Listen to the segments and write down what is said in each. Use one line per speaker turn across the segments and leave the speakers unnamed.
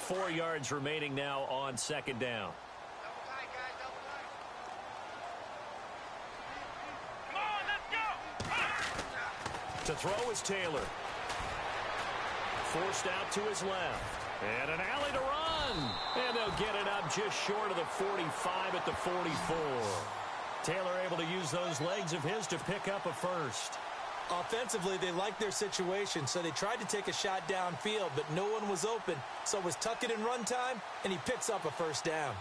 4 yards remaining now on second down.
Come on, let's go!
To throw is Taylor. Forced out to his left. And an alley to run. And they'll get it up just short of the 45 at the 44. Taylor able to use those legs of his to pick up a first.
Offensively, they liked their situation, so they tried to take a shot downfield, but no one was open. So it was tuck it in run time, and he picks up a first down.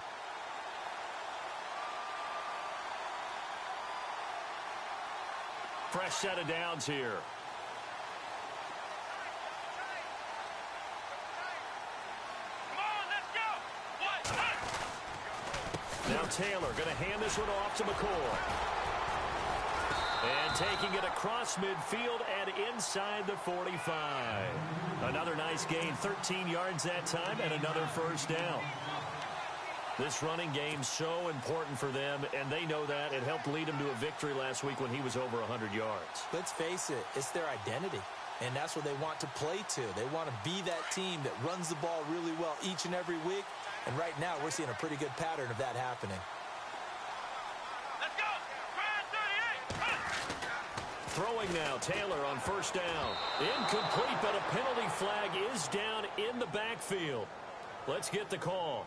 Fresh set of downs here. Now Taylor going to hand this one off to McCoy. And taking it across midfield and inside the 45. Another nice gain, 13 yards that time, and another first down. This running game so important for them, and they know that. It helped lead them to a victory last week when he was over 100 yards.
Let's face it, it's their identity, and that's what they want to play to. They want to be that team that runs the ball really well each and every week. And right now, we're seeing a pretty good pattern of that happening.
Let's go!
Throwing now, Taylor on first down. Incomplete, but a penalty flag is down in the backfield. Let's get the call.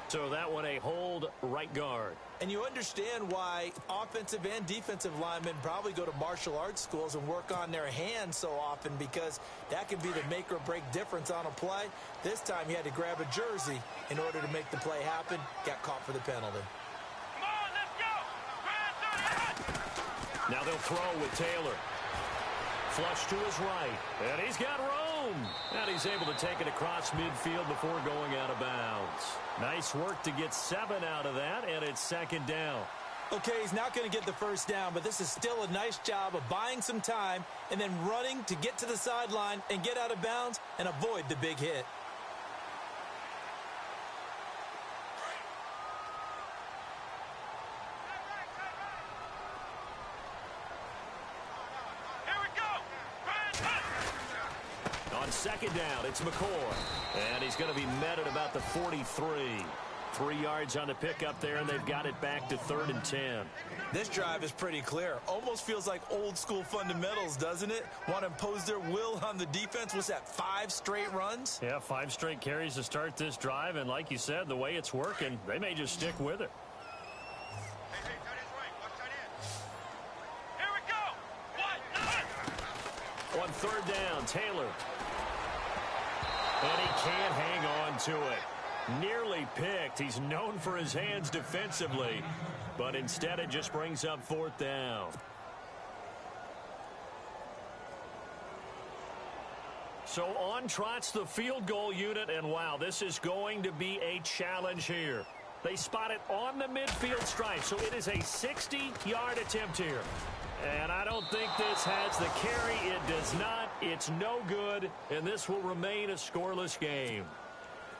So that one a hold right guard.
And you understand why offensive and defensive linemen probably go to martial arts schools and work on their hands so often, because that can be the make or break difference on a play. This time he had to grab a jersey in order to make the play happen. Got caught for the penalty.
Come on, let's go!
Now they'll throw with Taylor. Flush to his right. And he's got room. And he's able to take it across midfield before going out of bounds. Nice work to get 7 out of that, and it's second down.
Okay, he's not going to get the first down, but this is still a nice job of buying some time and then running to get to the sideline and get out of bounds and avoid the big hit.
Second down, it's McCoy. And he's going to be met at about the 43. 3 yards on the pickup there, and they've got it back to 3rd and 10.
This drive is pretty clear. Almost feels like old school fundamentals, doesn't it? Want to impose their will on the defense. Was that 5 straight runs?
Yeah, 5 straight carries to start this drive. And like you said, the way it's working, they may just stick with it.
Here we go!
On 3rd down, Taylor. And he can't hang on to it. Nearly picked. He's known for his hands defensively, but instead it just brings up 4th down. So on trots the field goal unit, and wow, this is going to be a challenge here. They spot it on the midfield stripe, so it is a 60-yard attempt here. And I don't think this has the carry. It does not. It's no good, and this will remain a scoreless game.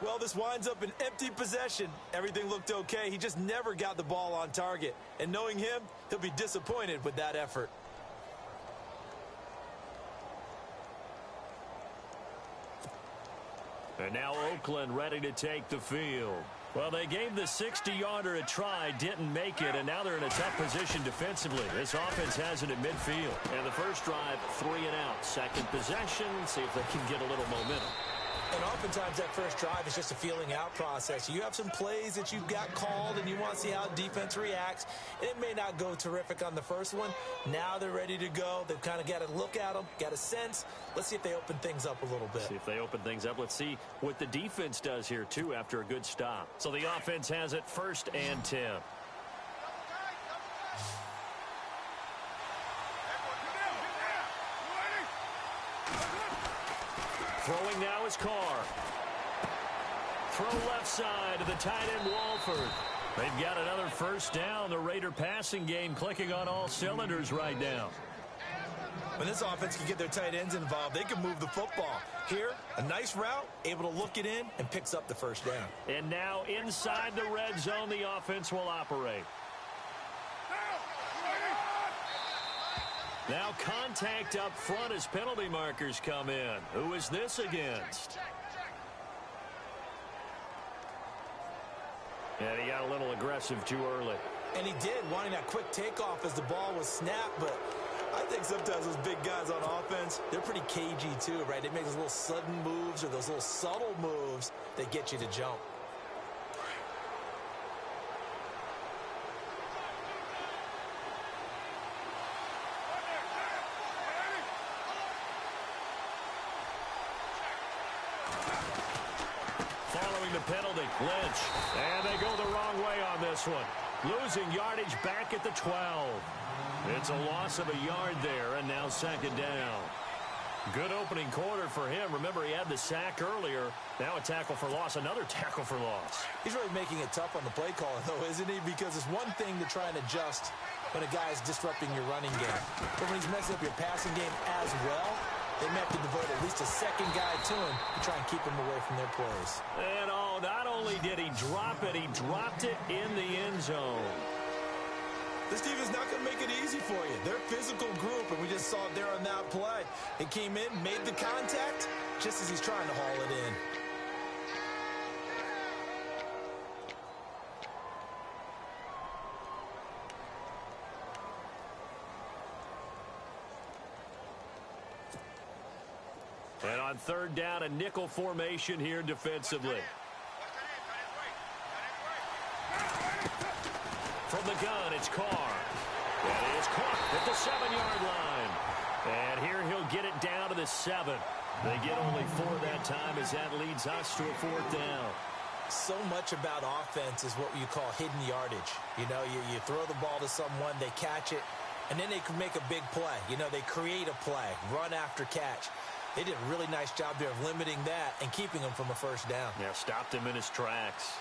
Well, this winds up an empty possession. Everything looked okay. He just never got the ball on target. And knowing him, he'll be disappointed with that effort.
And now Oakland ready to take the field. Well, they gave the 60-yarder a try, didn't make it, and now they're in a tough position defensively. This offense has it at midfield. And the first drive, 3 and out. Second possession, see if they can get a little momentum.
And oftentimes that first drive is just a feeling out process. You have some plays that you've got called and you want to see how defense reacts. And it may not go terrific on the first one. Now they're ready to go. They've kind of got to look at them, got a sense. Let's see if they open things up a little bit.
See if they open things up. Let's see what the defense does here, too, after a good stop. So the offense has it 1st and 10. Throwing now is Carr. Throw left side to the tight end Walford. They've got another first down. The Raider passing game clicking on all cylinders right now.
When this offense can get their tight ends involved, they can move the football. Here, a nice route, able to look it in, and picks up the first down.
And now inside the red zone, the offense will operate. Now contact up front as penalty markers come in. Who is this against? And he got a little aggressive too early.
And he did, wanting that quick takeoff as the ball was snapped. But I think sometimes those big guys on offense, they're pretty cagey too, right? They make those little sudden moves or those little subtle moves that get you to jump.
Following the penalty, Lynch. And they go the wrong way on this one. Losing yardage back at the 12. It's a loss of a yard there, and now second down. Good opening quarter for him. Remember, he had the sack earlier. Now a tackle for loss, another tackle for loss.
He's really making it tough on the play caller, though, isn't he? Because it's one thing to try and adjust when a guy is disrupting your running game. But when he's messing up your passing game as well, they may have to devote at least a second guy to him to try and keep him away from their plays.
And not only did he drop it, he dropped it in the end zone.
This defense is not going to make it easy for you. They're a physical group, and we just saw it there on that play. They came in, made the contact, just as he's trying to haul it in.
And on third down, a nickel formation here defensively. From the gun, it's Carr. That is caught at the 7-yard line. And here he'll get it down to the 7. They get only 4 that time as that leads us to a 4th down.
So much about offense is what you call hidden yardage. You know, you throw the ball to someone, they catch it, and then they can make a big play. You know, they create a play, run after catch. They did a really nice job there of limiting that and keeping him from a first down.
Yeah, stopped him in his tracks.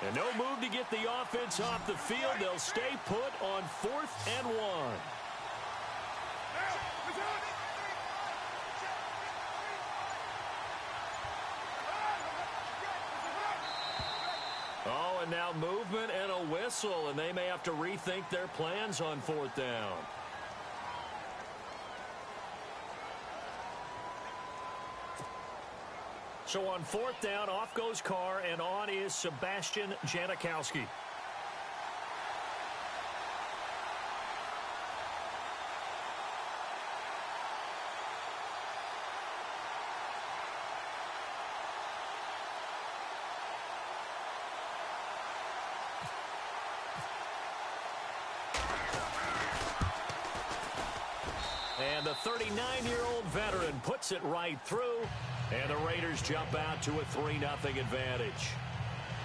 And no move to get the offense off the field. They'll stay put on 4th and 1. Oh, and now movement and a whistle, and they may have to rethink their plans on 4th down. So on 4th down, off goes Carr, and on is Sebastian Janikowski. And the 39-year-old veteran puts it right through. And the Raiders jump out to a 3-0 advantage.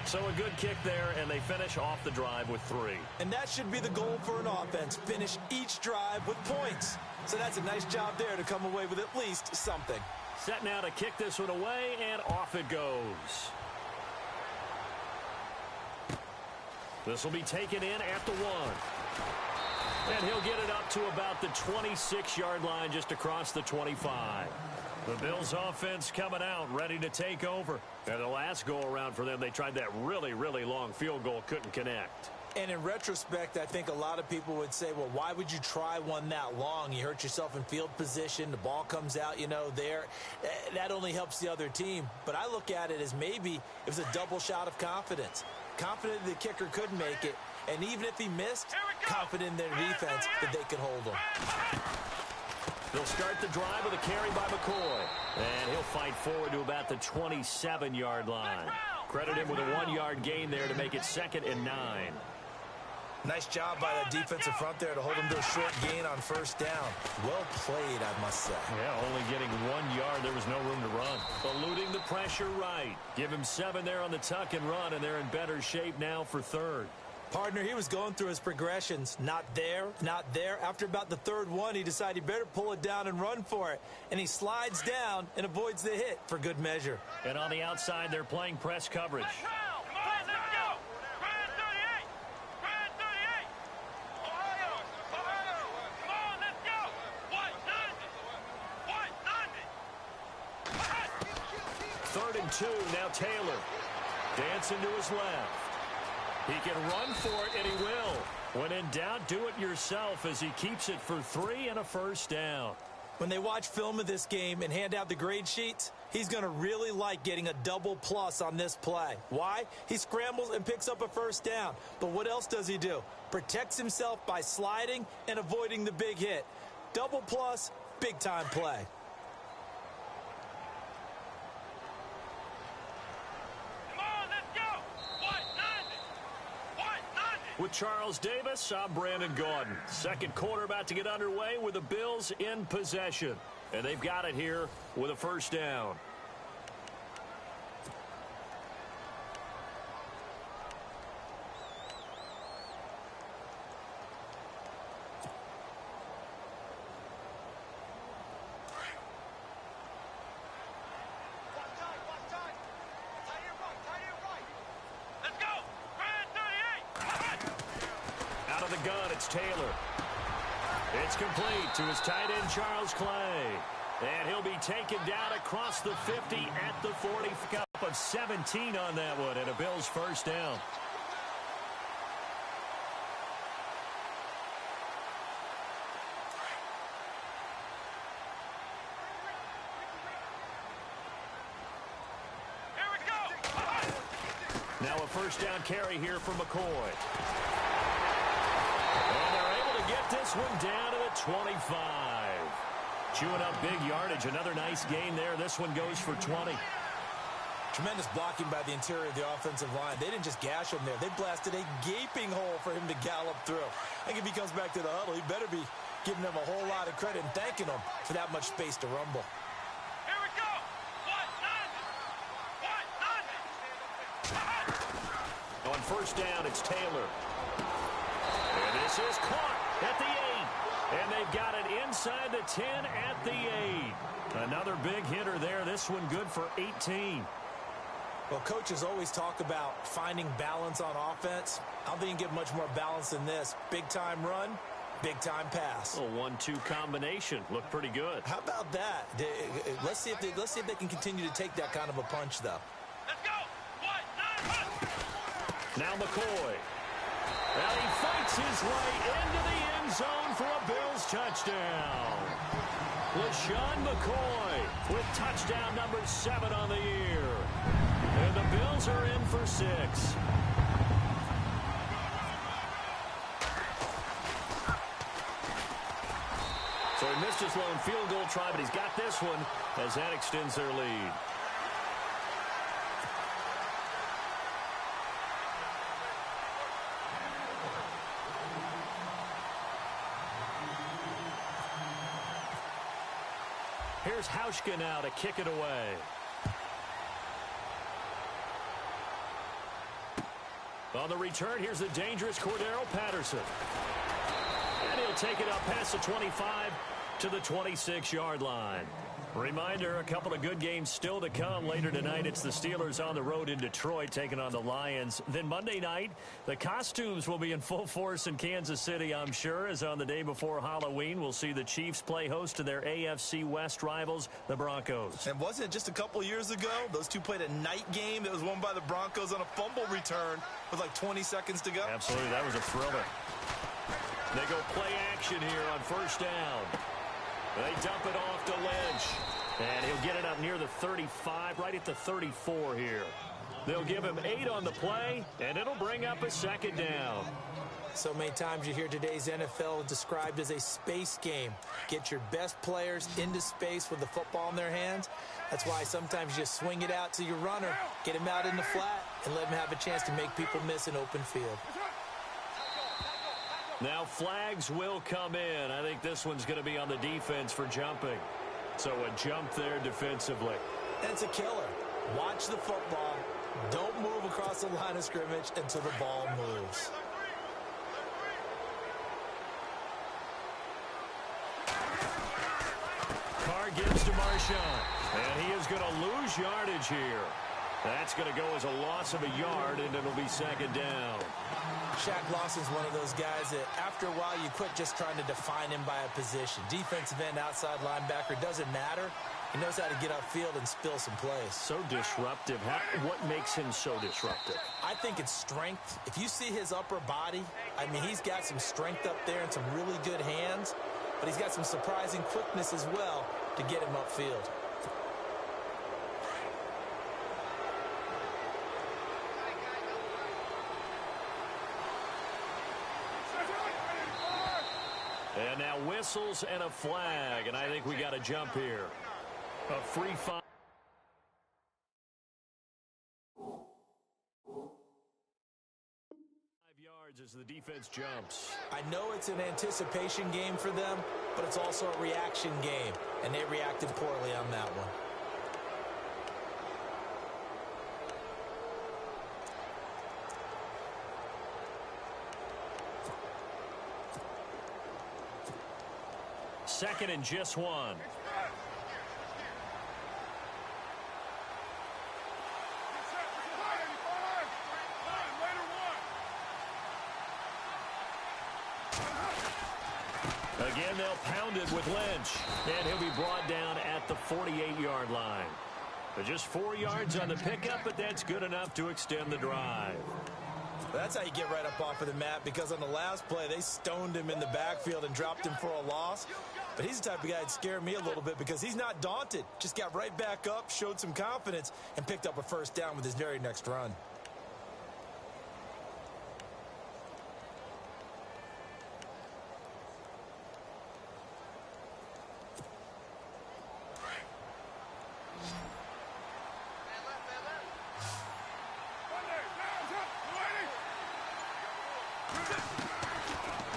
So a good kick there, and they finish off the drive with 3.
And that should be the goal for an offense. Finish each drive with points. So that's a nice job there to come away with at least something.
Set now to kick this one away, and off it goes. This will be taken in at the 1. And he'll get it up to about the 26-yard line, just across the 25. The Bills offense coming out, ready to take over. And the last go-around for them, they tried that really, really long field goal, couldn't connect.
And in retrospect, I think a lot of people would say, well, why would you try one that long? You hurt yourself in field position. The ball comes out, you know, there. That only helps the other team. But I look at it as maybe it was a double shot of confidence. Confident the kicker could make it. And even if he missed, confident in their defense that they could hold him.
They'll start the drive with a carry by McCoy. And he'll fight forward to about the 27-yard line. Credit him with a 1-yard gain there to make it 2nd and 9.
Nice job by that defensive front there to hold him to a short gain on first down. Well played, I must say.
Yeah, only getting 1 yard. There was no room to run. Eluding the pressure right. Give him 7 there on the tuck and run, and they're in better shape now for 3rd.
Partner, he was going through his progressions. Not there, not there. After about the 3rd one, he decided he better pull it down and run for it. And he slides down and avoids the hit for good measure.
And on the outside, they're playing press coverage. Third and 2, now Taylor. Dancing to his left. He can run for it, and he will. When in doubt, do it yourself as he keeps it for 3 and a first down.
When they watch film of this game and hand out the grade sheets, he's going to really like getting a double plus on this play. Why? He scrambles and picks up a first down. But what else does he do? Protects himself by sliding and avoiding the big hit. Double plus, big-time play.
Come on, let's go. 190. 190.
With Charles Davis, I'm Brandon Gaudin. Second quarter about to get underway with the Bills in possession. And they've got it here with a first down.
Let's go. Brand 38.
Out of the gun, it's Taylor. It's complete to his tight end, Charles Clay. And he'll be taken down across the 50 at the 40. Up of 17 on that one, and a Bills first down.
Here we go.
Now a first down carry here for McCoy. And they're able to get this one down to the 25. Chewing up big yardage. Another nice gain there. This one goes for 20.
Tremendous blocking by the interior of the offensive line. They didn't just gash him there. They blasted a gaping hole for him to gallop through. I think if he comes back to the huddle, he better be giving them a whole lot of credit and thanking them for that much space to rumble.
Here we go. 190. 190.
On first down, it's Taylor. And this is caught at the 8. And they've got it inside the 10 at the 8. Another big hitter there. This one good for 18.
Well, coaches always talk about finding balance on offense. I don't think you can get much more balance than this. Big-time run, big-time pass.
A 1-2 combination. Looked pretty good.
How about that? Let's see if they can continue to take that kind of a punch, though.
Let's go. 190.
Now McCoy. Well, he fights his way into the end zone for a Bills touchdown. LaShawn McCoy with touchdown number 7 on the year. And the Bills are in for 6. So he missed his lone field goal try, but he's got this one as that extends their lead. Here's Hauschka now to kick it away. On the return, here's the dangerous Cordero Patterson. And he'll take it up past the 25 to the 26-yard line. Reminder, a couple of good games still to come. Later tonight, it's the Steelers on the road in Detroit taking on the Lions. Then Monday night, the costumes will be in full force in Kansas City, I'm sure, as on the day before Halloween, we'll see the Chiefs play host to their AFC West rivals, the Broncos.
And wasn't it just a couple years ago, those two played a night game that was won by the Broncos on a fumble return with like 20 seconds to go?
Absolutely, that was a thriller. They go play action here on first down. They dump it off to Lynch. And he'll get it up near the 35, right at the 34 here. They'll give him 8 on the play, and it'll bring up a second down.
So many times you hear today's NFL described as a space game. Get your best players into space with the football in their hands. That's why sometimes you just swing it out to your runner, get him out in the flat, and let him have a chance to make people miss an open field.
Now flags will come in. I think this one's going to be on the defense for jumping. So a jump there defensively.
And it's a killer. Watch the football. Don't move across the line of scrimmage until the ball moves.
Carr gives to Marshawn. And he is going to lose yardage here. That's going to go as a loss of a yard, and it'll be second down.
Shaq Lawson's one of those guys that after a while you quit just trying to define him by a position. Defensive end, outside linebacker, doesn't matter. He knows how to get upfield and spill some plays.
So disruptive. What makes him so disruptive?
I think it's strength. If you see his upper body, I mean, he's got some strength up there and some really good hands. but he's got some surprising quickness as well to get him upfield.
And now whistles and a flag, and I think we got a jump here. A free 5 yards as the defense jumps.
I know it's an anticipation game for them, but it's also a reaction game, and they reacted poorly on that one.
Second and just 1. Again, they'll pound it with Lynch, and he'll be brought down at the 48-yard line. But just 4 yards on the pickup, but that's good enough to extend the drive.
That's how you get right up off of the mat, because on the last play, they stoned him in the backfield and dropped him for a loss. But he's the type of guy that scared me a little bit because he's not daunted. Just got right back up, showed some confidence, and picked up a first down with his very next run.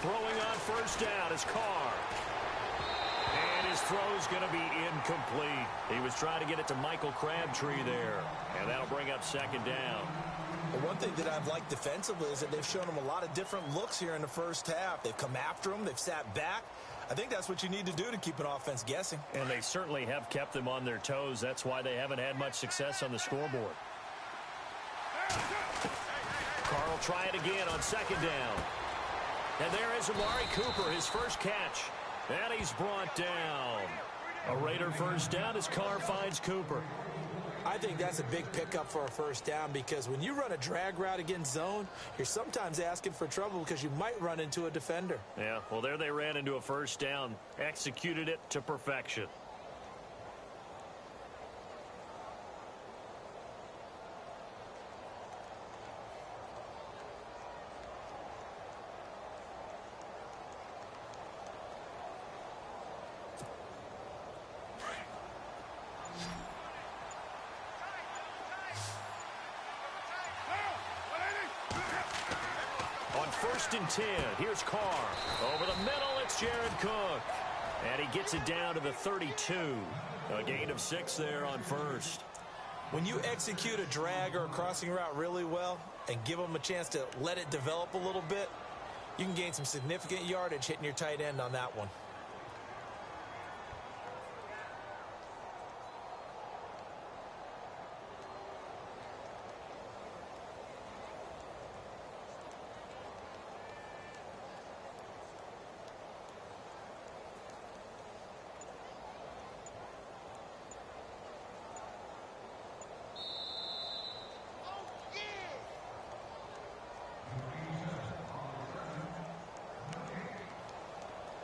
Throwing on first down is Carr. And his throw's going to be incomplete. He was trying to get it to Michael Crabtree there. And that'll bring up second down.
Well, one thing that I've liked defensively is that they've shown him a lot of different looks here in the first half. They've come after him. They've sat back. I think that's what you need to do to keep an offense guessing.
And they certainly have kept them on their toes. That's why they haven't had much success on the scoreboard. Carr will try it again on second down. And there is Amari Cooper, his first catch. And he's brought down. A Raider first down as Carr finds Cooper.
I think that's a big pickup for a first down, because when you run a drag route against zone, you're sometimes asking for trouble because you might run into a defender.
Yeah, well, there they ran into a first down. Executed it to perfection. First and 10. Here's Carr. Over the middle, it's Jared Cook. And he gets it down to the 32. A gain of 6 there on first.
When you execute a drag or a crossing route really well and give them a chance to let it develop a little bit, you can gain some significant yardage hitting your tight end on that one.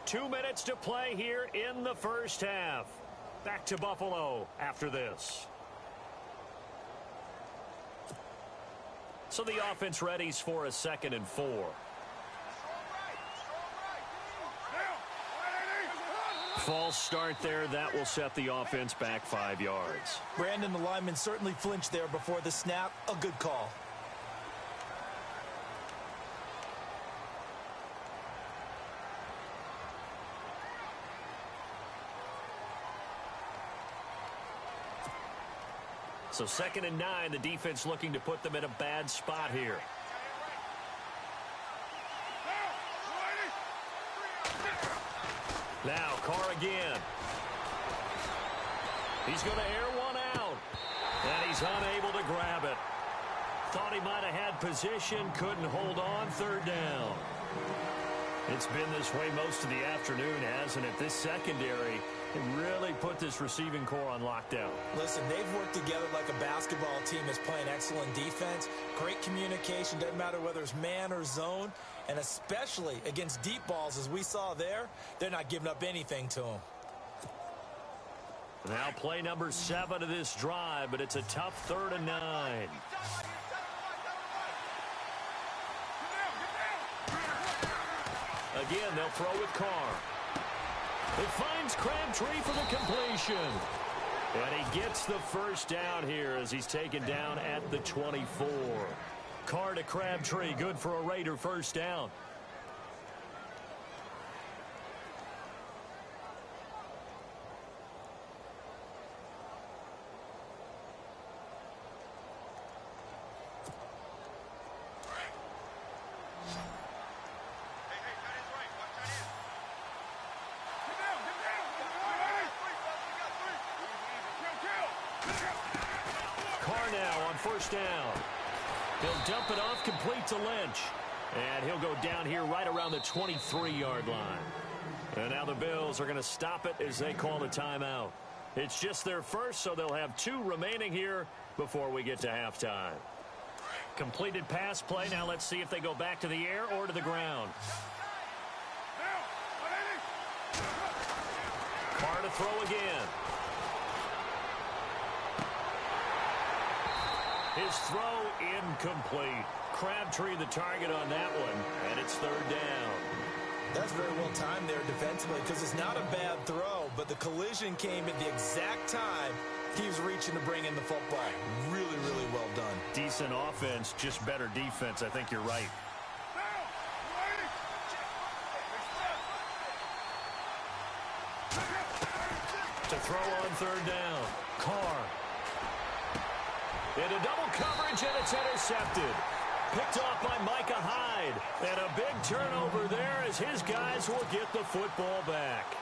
Two minutes to play here in the first half. Back to Buffalo after this. So the offense readies for a 2nd and 4. False start there. That will set the offense back 5 yards.
Brandon, the lineman, certainly flinched there before the snap. A good call.
So 2nd and 9, the defense looking to put them in a bad spot here. Now Carr again. He's going to air one out. And he's unable to grab it. Thought he might have had position, couldn't hold on, 3rd down. It's been this way most of the afternoon, hasn't it? This secondary can really put this receiving core on lockdown.
Listen, they've worked together like a basketball basketball team is playing excellent defense, great communication, doesn't matter whether it's man or zone, and especially against deep balls, as we saw there, they're not giving up anything to them.
Now play number 7 of this drive, but it's a tough 3rd and 9. Again, they'll throw with Carr. It finds Crabtree for the completion. And he gets the first down here as he's taken down at the 24. Carr to Crabtree, good for a Raider first down. First down. He'll dump it off, complete to Lynch. And he'll go down here right around the 23-yard line. And now the Bills are going to stop it as they call a timeout. It's just their first, so they'll have 2 remaining here before we get to halftime. Completed pass play. Now let's see if they go back to the air or to the ground. Carr to throw again. His throw incomplete. Crabtree the target on that one, and it's 3rd down.
That's very well timed there defensively because it's not a bad throw, but the collision came at the exact time he was reaching to bring in the football. Really, really well done.
Decent offense, just better defense. I think you're right. To throw on 3rd down. Carr. Into double coverage, and it's intercepted. Picked off by Micah Hyde. And a big turnover there as his guys will get the football back.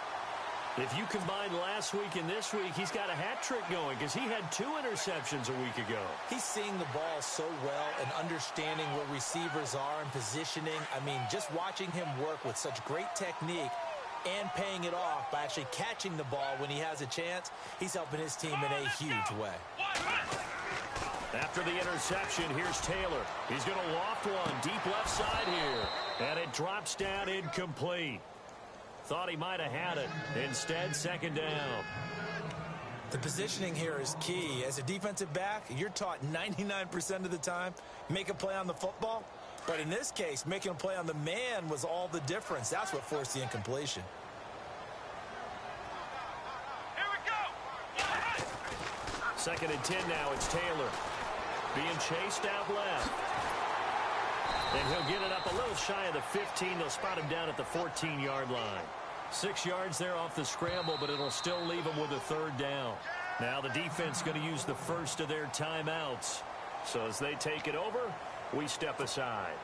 If you combine last week and this week, he's got a hat trick going because he had 2 interceptions a week ago.
He's seeing the ball so well and understanding where receivers are and positioning. I mean, just watching him work with such great technique and paying it off by actually catching the ball when he has a chance, he's helping his team in a huge way.
After the interception, here's Taylor. He's going to loft one deep left side here. And it drops down incomplete. Thought he might have had it. Instead, 2nd down.
The positioning here is key. As a defensive back, you're taught 99% of the time, make a play on the football. But in this case, making a play on the man was all the difference. That's what forced the incompletion.
Here we go.
2nd and 10 now. It's Taylor. Being chased out left. And he'll get it up a little shy of the 15. They'll spot him down at the 14-yard line. 6 yards there off the scramble, but it'll still leave him with a 3rd down. Now the defense going to use the first of their timeouts. So as they take it over, we step aside.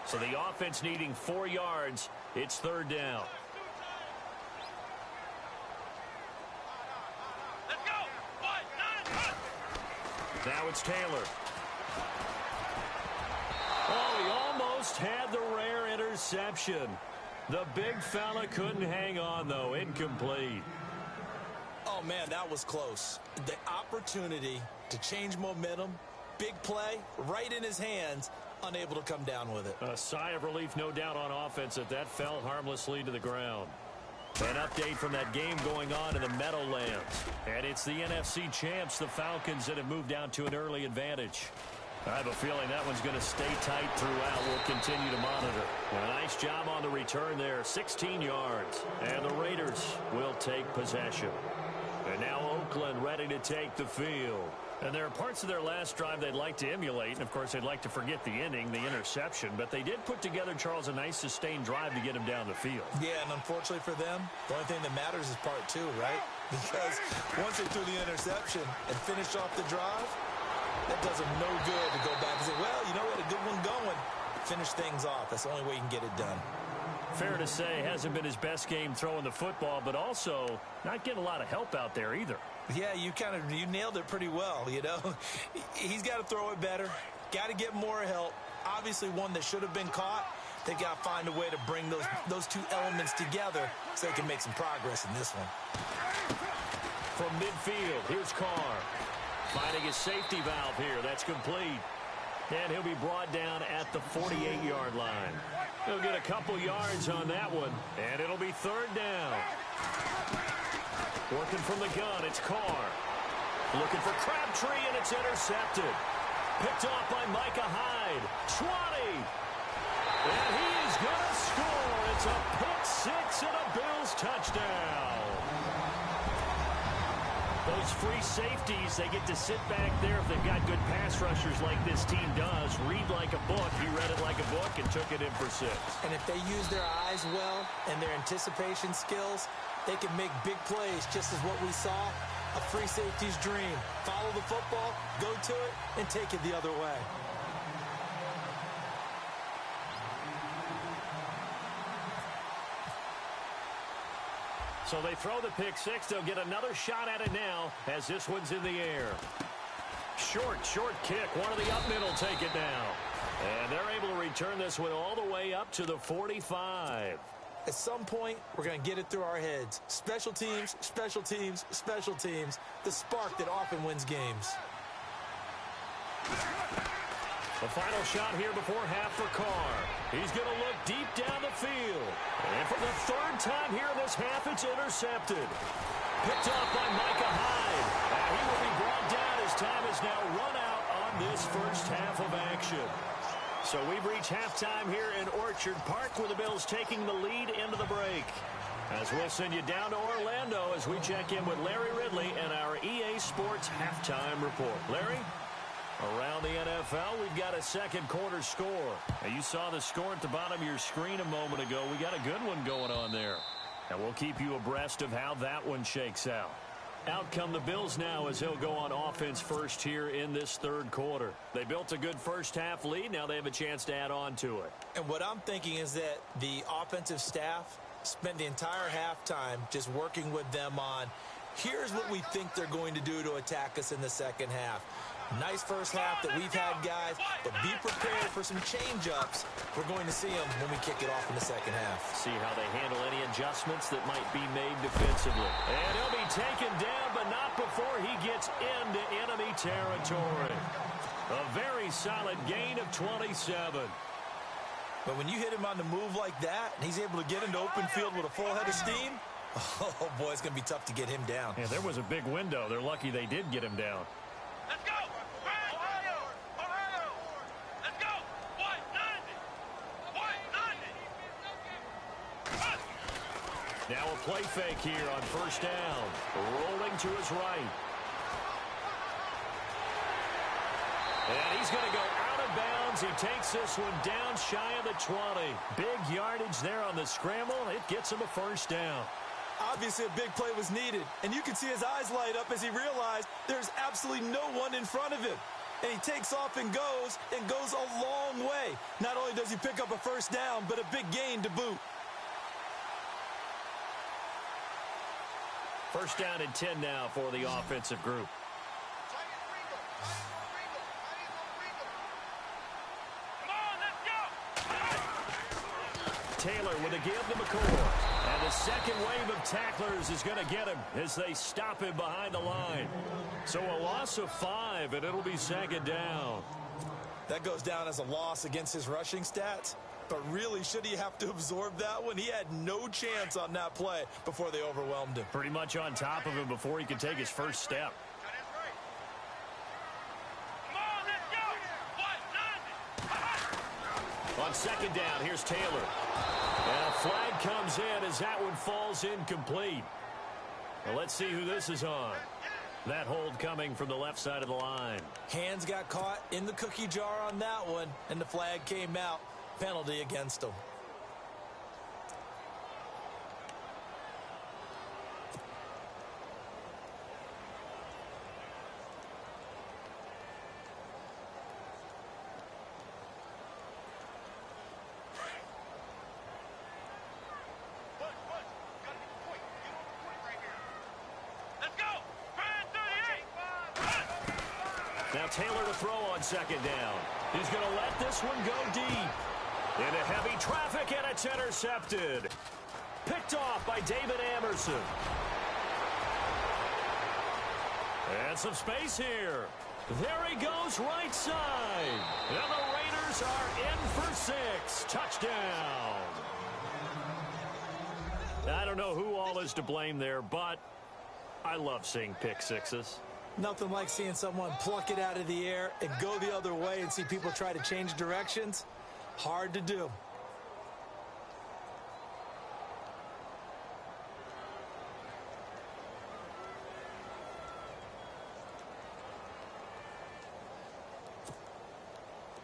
So the offense needing 4 yards. It's 3rd down.
Let's go. 1, 9,
Now it's Taylor. Oh, he almost had the rare interception. The big fella couldn't hang on, though. Incomplete.
Oh, man, that was close. The opportunity to change momentum, big play, right in his hands, unable to come down with it.
A sigh of relief, no doubt, on offense that fell harmlessly to the ground. An update from that game going on in the Meadowlands. And it's the NFC champs, the Falcons, that have moved down to an early advantage. I have a feeling that one's going to stay tight throughout. We'll continue to monitor. A nice job on the return there, 16 yards. And the Raiders will take possession. And now Oakland ready to take the field. And there are parts of their last drive they'd like to emulate. And, of course, they'd like to forget the ending, the interception. But they did put together, Charles, a nice sustained drive to get him down the field. Yeah, and unfortunately for them, the only thing that matters is part 2, right? Because once they threw the interception and finished off the drive, that does them no good to go back and say, well, you know, we had a good one going. Finish things off. That's the only way you can get it done. Fair to say, hasn't been his best game throwing the football, but also not getting a lot of help out there either. Yeah, you nailed it pretty well, you know. He's got to throw it better, got to get more help. Obviously one that should have been caught. They got to find a way to bring those 2 elements together so they can make some progress in this one. From midfield, here's Carr. finding his safety valve here. That's complete. And he'll be brought down at the 48-yard line. He'll get a couple yards on that one, and it'll be third down. Working from the gun, it's Carr. Looking for Crabtree, and it's intercepted. Picked off by Micah Hyde. 20. And he is going to score. It's a pick six and a Bills touchdown. Those free safeties, they get to sit back there if they've got good pass rushers like this team does. Read like a book. He read it like a book and took it in for 6.
And if they use their eyes well and their anticipation skills, they can make big plays, just as what we saw. A free safety's dream. Follow the football, go to it, and take it the other way.
So they throw the pick six. They'll get another shot at it now as this one's in the air. Short kick. One of the up middle take it now. And they're able to return this one all the way up to the 45.
At some point, we're going to get it through our heads. Special teams, special teams, special teams. The spark that often wins games.
The final shot here before half for Carr. He's going to look deep down the field. And for the third time here in this half, it's intercepted. Picked off by Micah Hyde. And he will be brought down as time is now run out on this first half of action. So we've reached halftime here in Orchard Park with the Bills taking the lead into the break. As we'll send you down to Orlando as we check in with Larry Ridley and our EA Sports halftime report. Larry? Around the NFL, we've got a second quarter score. Now, you saw the score at the bottom of your screen a moment ago. We got a good one going on there. And we'll keep you abreast of how that one shakes out. Out come the Bills now as they'll go on offense first here in this third quarter. They built a good first half lead. Now they have a chance to add on to it.
And what I'm thinking is that the offensive staff spent the entire halftime just working with them on, here's what we think they're going to do to attack us in the second half. Nice first half that we've had, guys, but be prepared for some change-ups. We're going to see them when we kick it off in the second half.
See how they handle any adjustments that might be made defensively. And he'll be taken down, but not before he gets into enemy territory. A very solid gain of 27.
But when you hit him on the move like that, and he's able to get into open field with a full head of steam, oh, boy, it's going to be tough to get him down.
Yeah, there was a big window. They're lucky they did get him down.
Let's go! Ohio! Let's go! 190! 190!
Now a play fake here on first down. Rolling to his right. And he's going to go out of bounds. He takes this one down shy of the 20. Big yardage there on the scramble. It gets him a first down.
Obviously, a big play was needed, and you can see his eyes light up as he realized there's absolutely no one in front of him. And he takes off and goes a long way. Not only does he pick up a first down, but a big gain to boot.
First down and 10 now for the offensive group. Taylor with a give to McCord. And the second wave of tacklers is going to get him as they stop him behind the line. So a loss of 5, and it'll be second down.
That goes down as a loss against his rushing stats. But really, should he have to absorb that one? He had no chance on that play before they overwhelmed him.
Pretty much on top of him before he could take his first step. On second down, here's Taylor. And a flag comes in as that one falls incomplete. Well, let's see who this is on. That hold coming from the left side of the line.
Hands got caught in the cookie jar on that one, and the flag came out. Penalty against him.
Now Taylor to throw on second down. He's going to let this one go deep. Into heavy traffic, and it's intercepted. Picked off by David Amerson. And some space here. There he goes right side. And the Raiders are in for 6. Touchdown. I don't know who all is to blame there, but I love seeing pick sixes.
Nothing like seeing someone pluck it out of the air and go the other way and see people try to change directions. Hard to do.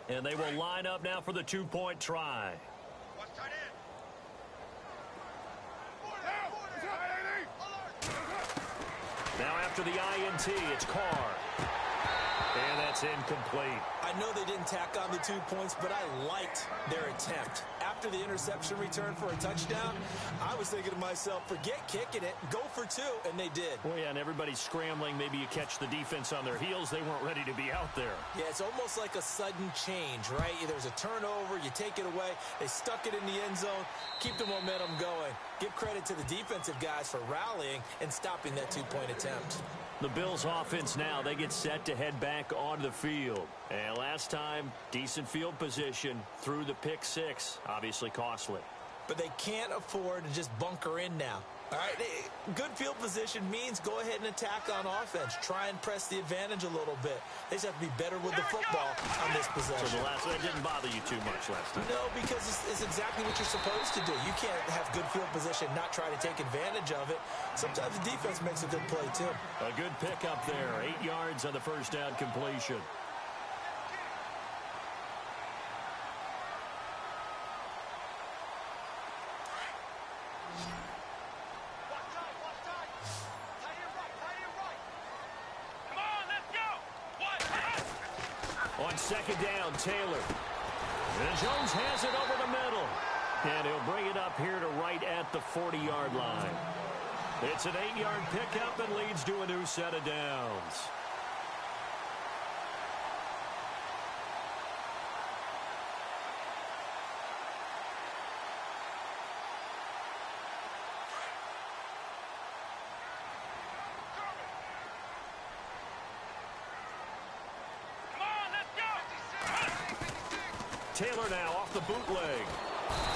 And they will line up now for the 2-point try. Now after the INT, it's Carr. And that's incomplete.
I know they didn't tack on the 2 points, but I liked their attempt. After the interception return for a touchdown, I was thinking to myself, forget kicking it, go for 2, and they did.
Well, yeah, and everybody's scrambling. Maybe you catch the defense on their heels. They weren't ready to be out there.
Yeah, it's almost like a sudden change, right? There's a turnover, you take it away, they stuck it in the end zone, keep the momentum going. Give credit to the defensive guys for rallying and stopping that 2-point attempt.
The Bills offense now, they get set to head back onto the field. And last time, decent field position through the pick 6, obviously costly.
But they can't afford to just bunker in now. All right, good field position means go ahead and attack on offense. Try and press the advantage a little bit. They just have to be better with the football on this possession.
So that didn't bother you too much last time?
No, because it's exactly what you're supposed to do. You can't have good field position, not try to take advantage of it. Sometimes the defense makes a good play, too.
A good pickup there. 8 yards on the first down completion. On second down, Taylor. And Jones has it over the middle. And he'll bring it up here to right at the 40-yard line. It's an 8-yard pickup and leads to a new set of downs. Taylor now off the bootleg.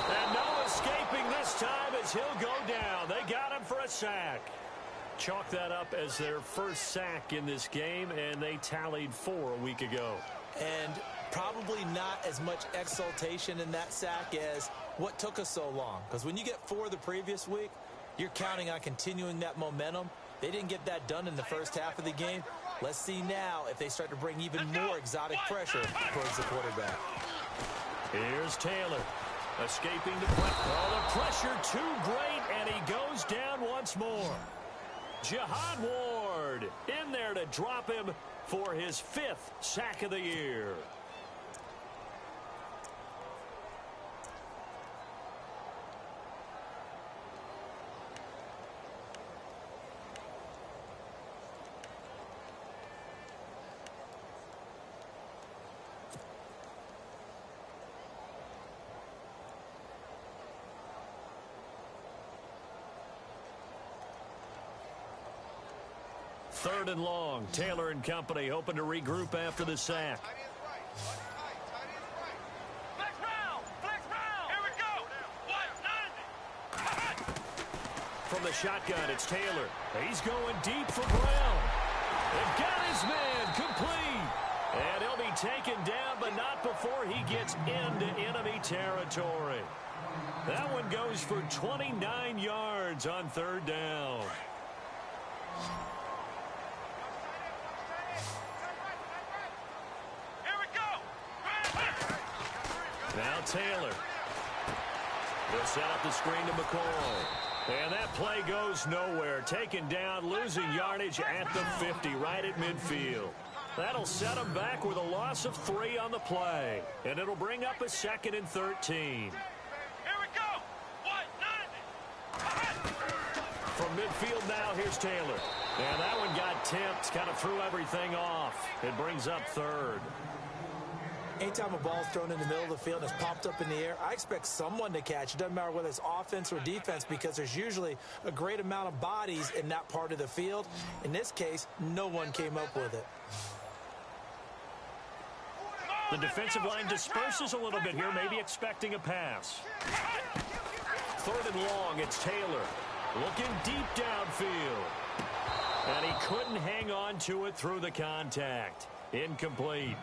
And no escaping this time as he'll go down. They got him for a sack. Chalk that up as their first sack in this game, and they tallied 4 a week ago.
And probably not as much exultation in that sack as what took us so long. Because when you get 4 the previous week, you're counting on continuing that momentum. They didn't get that done in the first half of the game. Let's see now if they start to bring even more exotic pressure towards the quarterback.
Here's Taylor, escaping the pressure. Oh, the pressure too great, and he goes down once more. Jihad Ward in there to drop him for his 5th sack of the year. Third and long. Taylor and company hoping to regroup after the sack.
Flex round! Flex round! Here we go! What? 90!
From the shotgun, it's Taylor. He's going deep for Brown. They've got his man complete. And he'll be taken down, but not before he gets into enemy territory. That one goes for 29 yards on 3rd down. Now Taylor. They'll set up the screen to McCoy. And that play goes nowhere. Taken down, losing yardage at the 50, right at midfield. That'll set them back with a loss of 3 on the play. And it'll bring up a 2nd and 13.
Here we go! What? 90!
From midfield now, here's Taylor. And that one got tipped, kind of threw everything off. It brings up 3rd.
Anytime a ball is thrown in the middle of the field and is popped up in the air, I expect someone to catch. It doesn't matter whether it's offense or defense because there's usually a great amount of bodies in that part of the field. In this case, no one came up with it.
The defensive line disperses a little bit here, maybe expecting a pass. 3rd and long, it's Taylor. Looking deep downfield. And he couldn't hang on to it through the contact. Incomplete.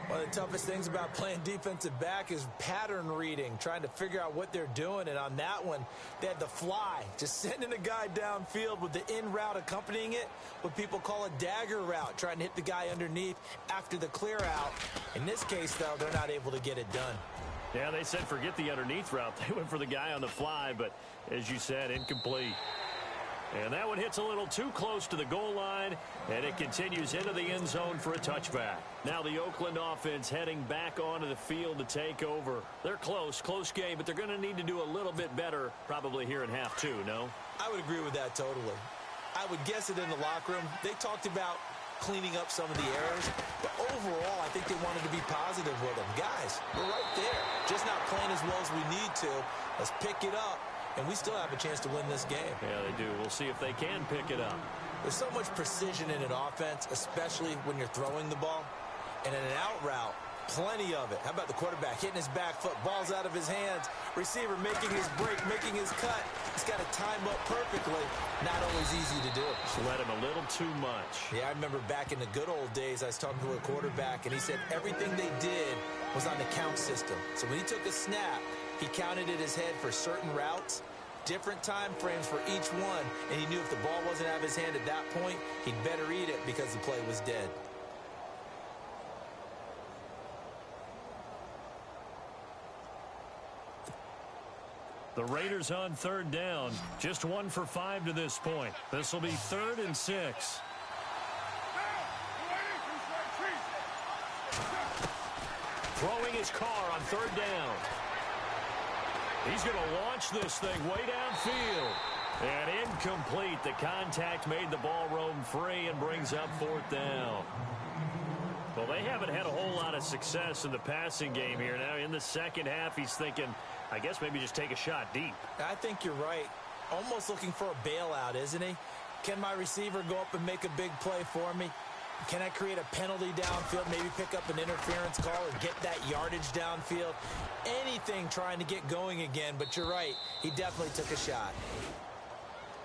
One of the toughest things about playing defensive back is pattern reading, trying to figure out what they're doing. And on that one, they had the fly, just sending a guy downfield with the in route accompanying it, what people call a dagger route, trying to hit the guy underneath after the clear out. In this case, though, they're not able to get it done.
Yeah, they said forget the underneath route. They went for the guy on the fly, but as you said, incomplete. And that one hits a little too close to the goal line, and it continues into the end zone for a touchback. Now the Oakland offense heading back onto the field to take over. They're close game, but they're going to need to do a little bit better probably here in half 2, no?
I would agree with that totally. I would guess it in the locker room. They talked about cleaning up some of the errors, but overall, I think they wanted to be positive with them. Guys, we're right there. Just not playing as well as we need to. Let's pick it up. And we still have a chance to win this game.
Yeah, they do. We'll see if they can pick it up.
There's so much precision in an offense, especially when you're throwing the ball. And in an out route, plenty of it. How about the quarterback hitting his back foot, ball's out of his hands, receiver making his break, making his cut. He's got to time up perfectly. Not always easy to do.
Just let him a little too much.
Yeah, I remember back in the good old days, I was talking to a quarterback, and he said everything they did was on the count system. So when he took a snap, he counted in his head for certain routes, different time frames for each one, and he knew if the ball wasn't out of his hand at that point, he'd better eat it because the play was dead.
The Raiders on 3rd down, just 1 for 5 to this point. This will be 3rd and 6. Throwing his car on 3rd down. He's going to launch this thing way downfield. And incomplete. The contact made the ball roam free and brings up 4th down. Well, they haven't had a whole lot of success in the passing game here. Now, in the second half, he's thinking, I guess maybe just take a shot deep.
I think you're right. Almost looking for a bailout, isn't he? Can my receiver go up and make a big play for me? Can I create a penalty downfield, maybe pick up an interference call or get that yardage downfield? Anything trying to get going again, but you're right. He definitely took a shot.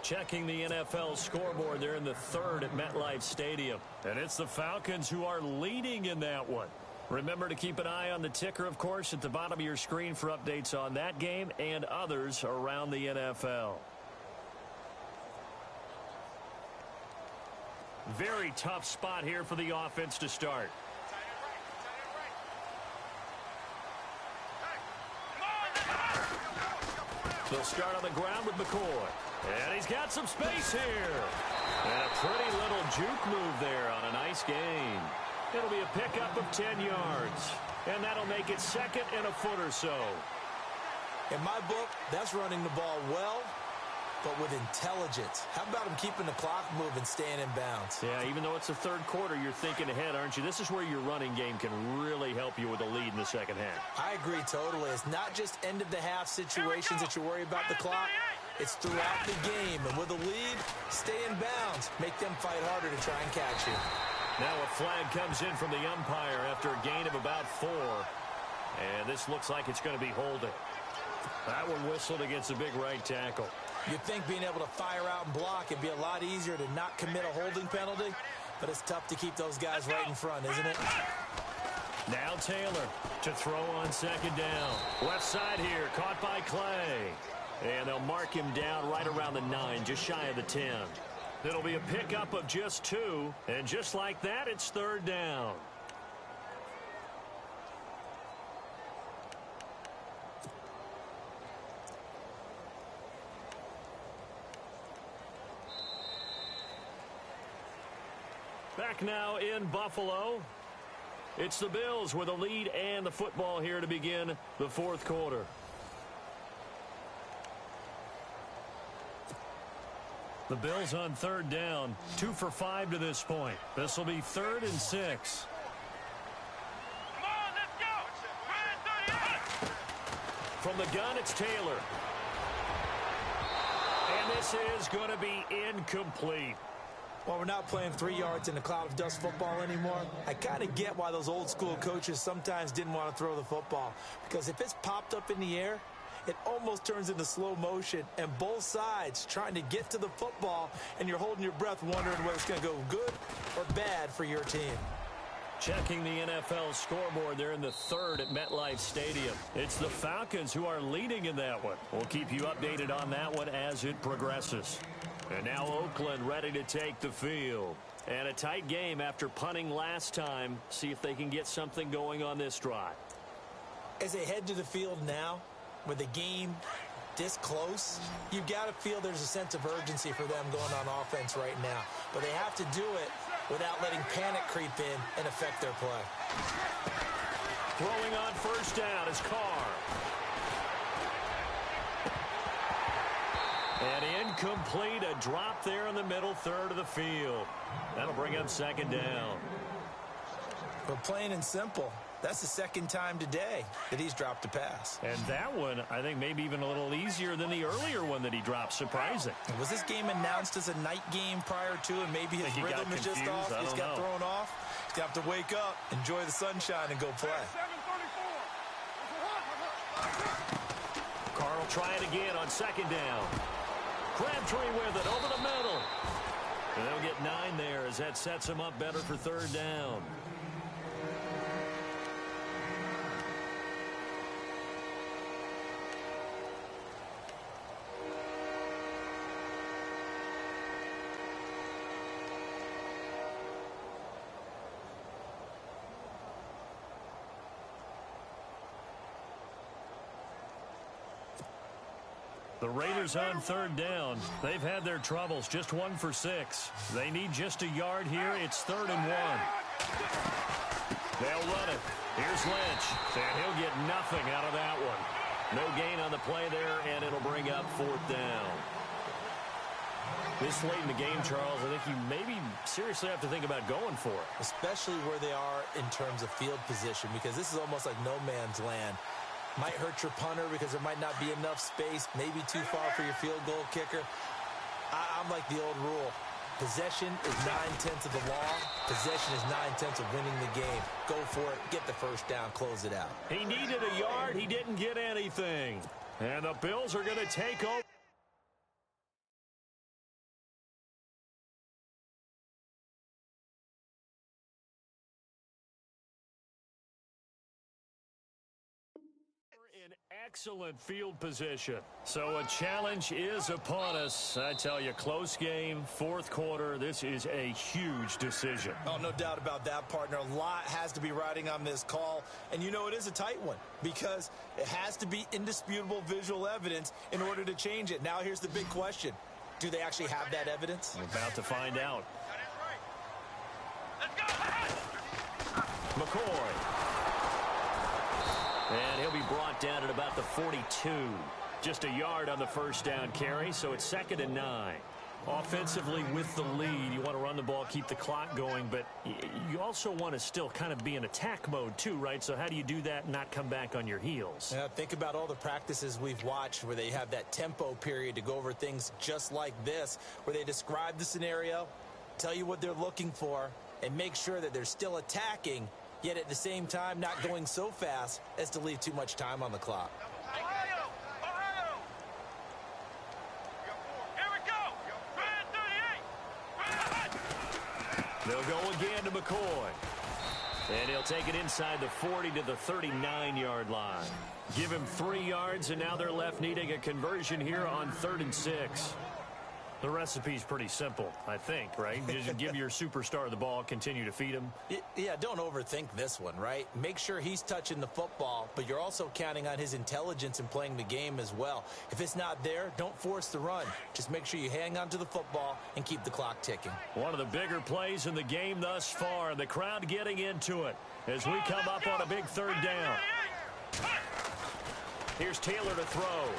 Checking the NFL scoreboard, they're in the 3rd at MetLife Stadium. And it's the Falcons who are leading in that one. Remember to keep an eye on the ticker, of course, at the bottom of your screen for updates on that game and others around the NFL. Very tough spot here for the offense to start. They'll start on the ground with McCoy. And he's got some space here. And a pretty little juke move there on a nice gain. It'll be a pickup of 10 yards. And that'll make it 2nd and a foot or so.
In my book, that's running the ball well, but with intelligence. How about him keeping the clock moving, staying in bounds?
Yeah, even though it's the 3rd quarter, you're thinking ahead, aren't you? This is where your running game can really help you with a lead in the second half.
I agree totally. It's not just end-of-the-half situations that you worry about the clock. It's throughout the game. And with a lead, stay in bounds. Make them fight harder to try and catch you.
Now a flag comes in from the umpire after a gain of about 4. And this looks like it's going to be holding. That one whistled against a big right tackle.
You'd think being able to fire out and block it'd be a lot easier to not commit a holding penalty, but it's tough to keep those guys right in front, isn't it?
Now Taylor to throw on 2nd down. Left side here, caught by Clay. And they'll mark him down right around the 9, just shy of the 10. It'll be a pickup of just 2, and just like that, it's 3rd down. Back now in Buffalo. It's the Bills with a lead and the football here to begin the 4th quarter. The Bills on 3rd down, 2 for 5 to this point. This will be 3rd and 6. From the gun, it's Taylor. And this is going to be incomplete.
Well, we're not playing 3 yards in a cloud of dust football anymore. I kind of get why those old school coaches sometimes didn't want to throw the football. Because if it's popped up in the air, it almost turns into slow motion. And both sides trying to get to the football, and you're holding your breath wondering whether it's going to go good or bad for your team.
Checking the NFL scoreboard, they're in the third at MetLife Stadium. It's the Falcons who are leading in that one. We'll keep you updated on that one as it progresses. And now Oakland ready to take the field. And a tight game after punting last time. See if they can get something going on this drive.
As they head to the field now, with the game this close, you've got to feel there's a sense of urgency for them going on offense right now. But they have to do it without letting panic creep in and affect their play.
Throwing on first down is Carr. And incomplete, a drop there in the middle third of the field. That'll bring up second down.
But plain and simple, that's the second time today that he's dropped a pass.
And that one, I think, maybe even a little easier than the earlier one that he dropped. Surprising.
Was this game announced as a night game prior to, and maybe his rhythm is just off? He's got thrown off. He's going to have to wake up, enjoy the sunshine, and go play.
Carr will try it again on second down. Crabtree with it over the middle. And they'll get 9 there as that sets him up better for third down. The Raiders on third down. They've had their troubles, just 1 for 6. They need just a yard here. It's 3rd and 1. They'll run it. Here's Lynch, and he'll get nothing out of that one. No gain on the play there, and it'll bring up 4th down. This late in the game, Charles, I think you maybe seriously have to think about going for it.
Especially where they are in terms of field position, because this is almost like no man's land. Might hurt your punter because there might not be enough space, maybe too far for your field goal kicker. I'm like the old rule. Possession is 9/10 of the law. Possession is 9/10 of winning the game. Go for it. Get the first down. Close it out.
He needed a yard. He didn't get anything. And the Bills are going to take over. In excellent field position. So a challenge is upon us. I tell you, close game, 4th quarter. This is a huge decision.
Oh, no doubt about that, partner. A lot has to be riding on this call. And you know it is a tight one because it has to be indisputable visual evidence in order to change it. Now here's the big question. Do they actually have that evidence?
We're about to find out.
Let's go.
McCoy. And he'll be brought down at about the 42. Just a yard on the first down carry, so it's 2nd and 9. Offensively with the lead, you want to run the ball, keep the clock going, but you also want to still kind of be in attack mode too, right? So how do you do that and not come back on your heels?
Yeah, think about all the practices we've watched where they have that tempo period to go over things just like this, where they describe the scenario, tell you what they're looking for, and make sure that they're still attacking, yet at the same time not going so fast as to leave too much time on the clock.
Ohio! Ohio! Here we go! Red 38!
They'll go again to McCoy. And he'll take it inside the 40 to the 39-yard line. Give him 3 yards, and now they're left needing a conversion here on 3rd and 6. The recipe's pretty simple, I think, right? Just give your superstar the ball, continue to feed him.
Yeah, don't overthink this one, right? Make sure he's touching the football, but you're also counting on his intelligence in playing the game as well. If it's not there, don't force the run. Just make sure you hang on to the football and keep the clock ticking.
One of the bigger plays in the game thus far, and the crowd getting into it as we come up on a big 3rd down. Here's Taylor to throw.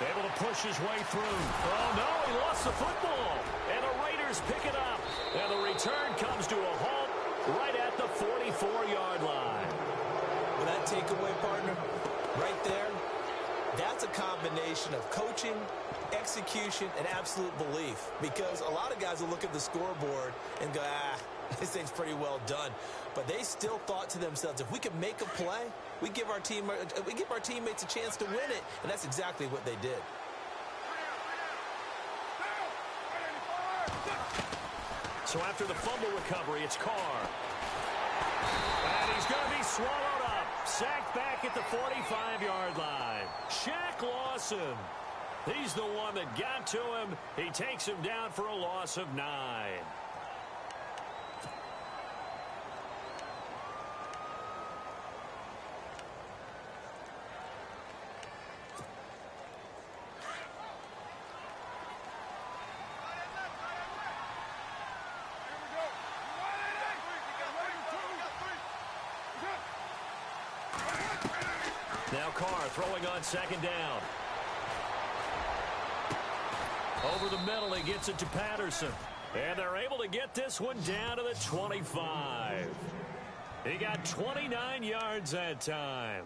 Able to push his way through. Oh, no, he lost the football. And the Raiders pick it up. And the return comes to a halt right at the 44-yard line.
With that takeaway, partner, right there, That's a combination of coaching, execution, and absolute belief. Because a lot of guys will look at the scoreboard and go, this thing's pretty well done. But they still thought to themselves, if we can make a play, we give our teammates a chance to win it. And that's exactly what they did.
So after the fumble recovery, it's Carr. And he's going to be swallowed up. Sacked back at the 45-yard line. Shaq Lawson. He's the one that got to him. He takes him down for a loss of 9. Now Carr throwing on second down. Over the middle, he gets it to Patterson. And they're able to get this one down to the 25. He got 29 yards that time.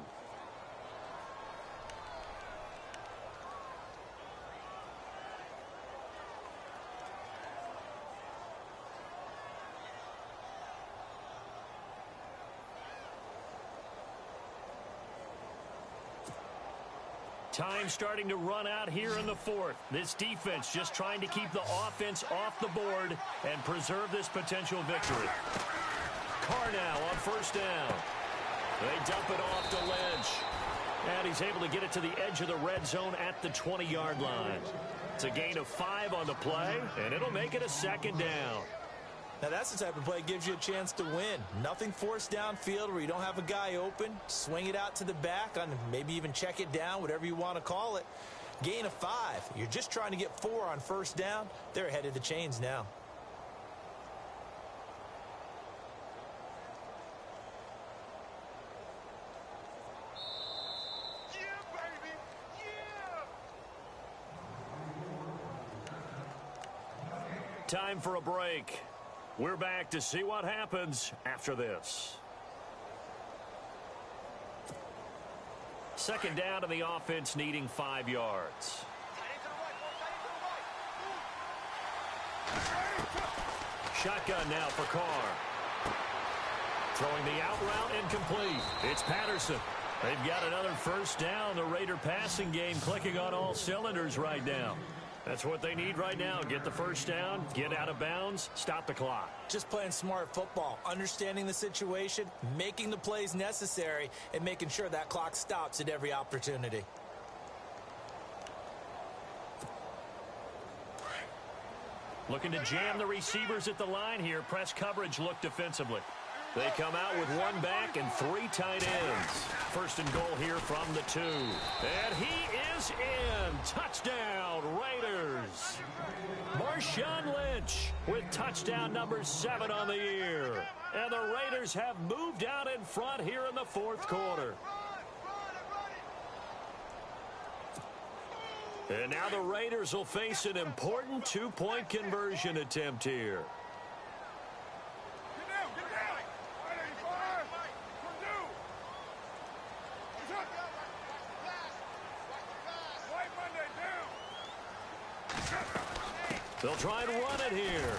Time starting to run out here in the fourth. This defense just trying to keep the offense off the board and preserve this potential victory. Carr now on first down. They dump it off to Lynch. And he's able to get it to the edge of the red zone at the 20-yard line. It's a gain of 5 on the play, and it'll make it a second down.
Now, that's the type of play that gives you a chance to win. Nothing forced downfield where you don't have a guy open. Swing it out to the back, on maybe even check it down, whatever you want to call it. Gain of 5. You're just trying to get 4 on first down. They're ahead of the chains now.
Yeah, baby! Yeah!
Time for a break. We're back to see what happens after this. Second down, and the offense needing 5 yards. Shotgun now for Carr. Throwing the out route incomplete. It's Patterson. They've got another first down. The Raider passing game clicking on all cylinders right now. That's what they need right now. Get the first down, get out of bounds, stop the clock.
Just playing smart football, understanding the situation, making the plays necessary, and making sure that clock stops at every opportunity.
Looking to jam the receivers at the line here. Press coverage look defensively. They come out with 1 back and 3 tight ends. First and goal here from the 2. And he is in. Touchdown, Raiders. Marshawn Lynch with touchdown number 7 on the year. And the Raiders have moved out in front here in the fourth quarter. And now the Raiders will face an important 2-point conversion attempt here. They'll try and run it here.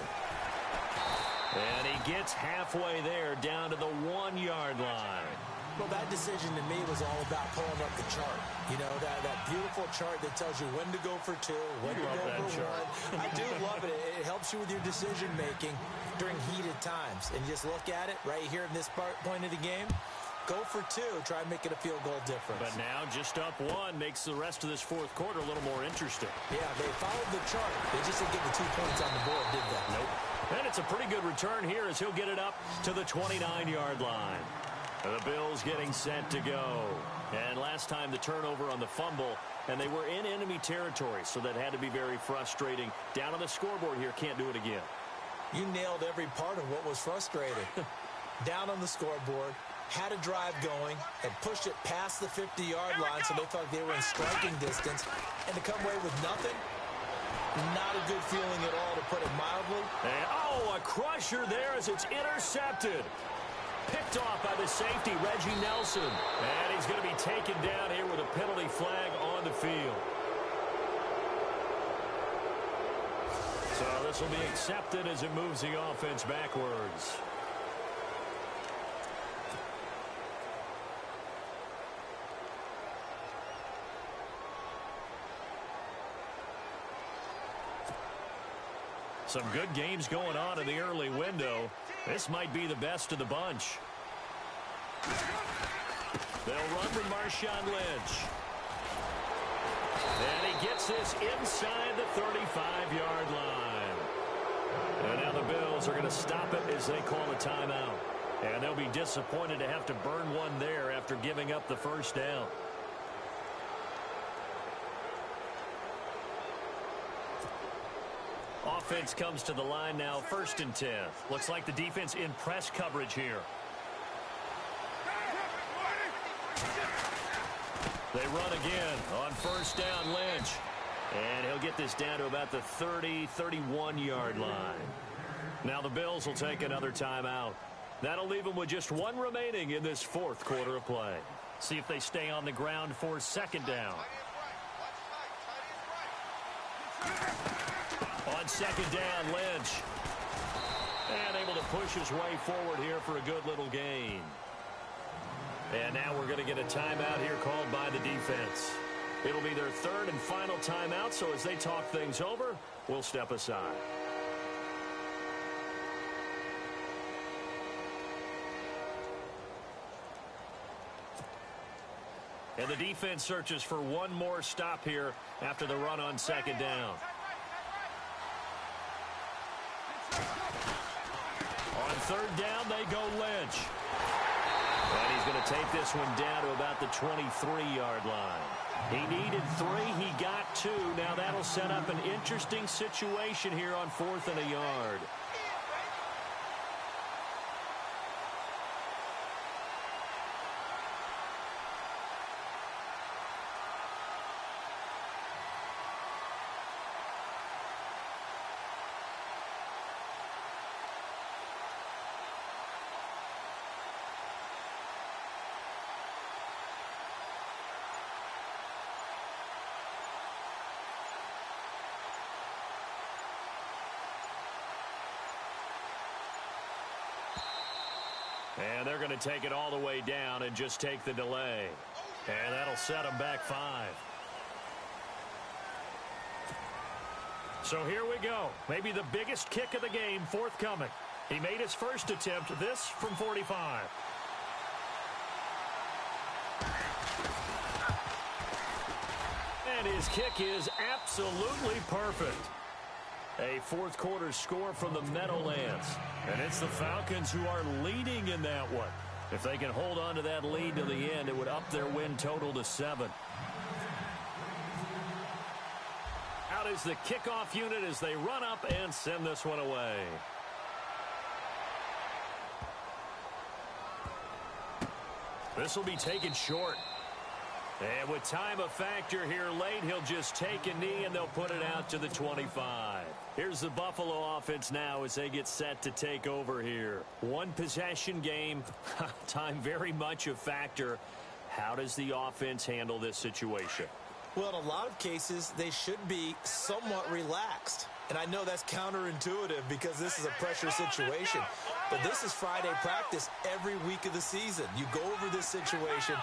And he gets halfway there down to the 1-yard line.
Well, that decision to me was all about pulling up the chart. You know, that beautiful chart that tells you when to go for 2, when to go for 1. I do love it. It helps you with your decision-making during heated times. And you just look at it right here in this point of the game. Go for 2. Try and make it a field goal difference.
But now just up 1 makes the rest of this fourth quarter a little more interesting.
Yeah, they followed the chart. They just didn't get the 2 points on the board, did they?
Nope. And it's a pretty good return here as he'll get it up to the 29-yard line. The Bills getting set to go. And last time the turnover on the fumble, and they were in enemy territory, so that had to be very frustrating. Down on the scoreboard here, can't do it again.
You nailed every part of what was frustrating. Down on the scoreboard, had a drive going, and pushed it past the 50-yard line, so they thought they were in striking distance. And to come away with nothing, not a good feeling at all, to put it mildly.
And, a crusher there as it's intercepted. Picked off by the safety, Reggie Nelson. And he's going to be taken down here with a penalty flag on the field. So this will be accepted as it moves the offense backwards. Some good games going on in the early window. This might be the best of the bunch. They'll run with Marshawn Lynch. And he gets this inside the 35-yard line. And now the Bills are going to stop it as they call a timeout. And they'll be disappointed to have to burn one there after giving up the first down. Offense comes to the line now, 1st and 10. Looks like the defense in press coverage here. They run again on 1st down, Lynch. And he'll get this down to about the 30, 31-yard line. Now the Bills will take another timeout. That'll leave them with just one remaining in this 4th quarter of play. See if they stay on the ground for 2nd down. On 2nd down, Lynch. And able to push his way forward here for a good little gain. And now we're going to get a timeout here called by the defense. It'll be their 3rd and final timeout, so as they talk things over, we'll step aside. And the defense searches for one more stop here after the run on 2nd down. On 3rd down, they go Lynch. And he's going to take this one down to about the 23-yard line. He needed 3. He got 2. Now that'll set up an interesting situation here on 4th and a yard. And they're going to take it all the way down and just take the delay. And that'll set them back 5. So here we go. Maybe the biggest kick of the game forthcoming. He made his first attempt, this from 45. And his kick is absolutely perfect. A 4th quarter score from the Meadowlands. And it's the Falcons who are leading in that one. If they can hold on to that lead to the end, it would up their win total to 7. Out is the kickoff unit as they run up and send this one away. This will be taken short. And with time a factor here late, he'll just take a knee and they'll put it out to the 25. Here's the Buffalo offense now as they get set to take over here. One possession game, time very much a factor. How does the offense handle this situation?
Well, in a lot of cases, they should be somewhat relaxed. And I know that's counterintuitive because this is a pressure situation. But this is Friday practice every week of the season. You go over this situation,